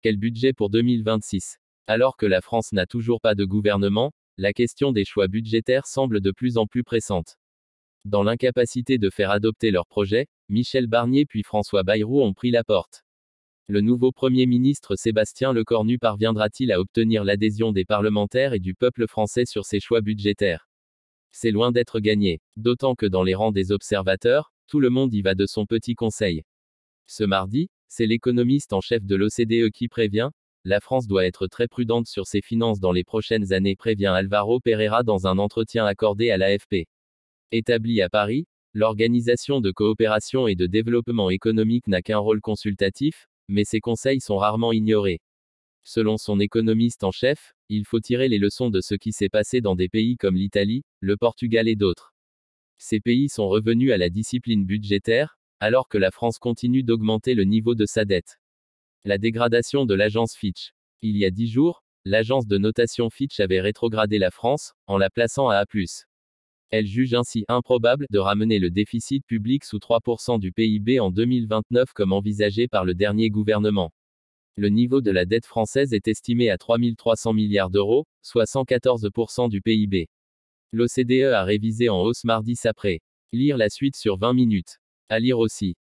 Quel budget pour 2026? Alors que la France n'a toujours pas de gouvernement, la question des choix budgétaires semble de plus en plus pressante. Dans l'incapacité de faire adopter leur projet, Michel Barnier puis François Bayrou ont pris la porte. Le nouveau Premier ministre Sébastien Lecornu parviendra-t-il à obtenir l'adhésion des parlementaires et du peuple français sur ses choix budgétaires? C'est loin d'être gagné. D'autant que dans les rangs des observateurs, tout le monde y va de son petit conseil. Ce mardi, c'est l'économiste en chef de l'OCDE qui prévient, la France doit être très prudente sur ses finances dans les prochaines années, prévient Alvaro Pereira dans un entretien accordé à l'AFP. Établie à Paris, l'Organisation de coopération et de développement économique n'a qu'un rôle consultatif, mais ses conseils sont rarement ignorés. Selon son économiste en chef, il faut tirer les leçons de ce qui s'est passé dans des pays comme l'Italie, le Portugal et d'autres. Ces pays sont revenus à la discipline budgétaire, alors que la France continue d'augmenter le niveau de sa dette. La dégradation de l'agence Fitch. Il y a 10 jours, l'agence de notation Fitch avait rétrogradé la France, en la plaçant à A+. Elle juge ainsi improbable de ramener le déficit public sous 3% du PIB en 2029 comme envisagé par le dernier gouvernement. Le niveau de la dette française est estimé à 3 300 milliards d'euros, soit 114% du PIB. L'OCDE a révisé en hausse mardi après. Lire la suite sur 20 minutes. À lire aussi.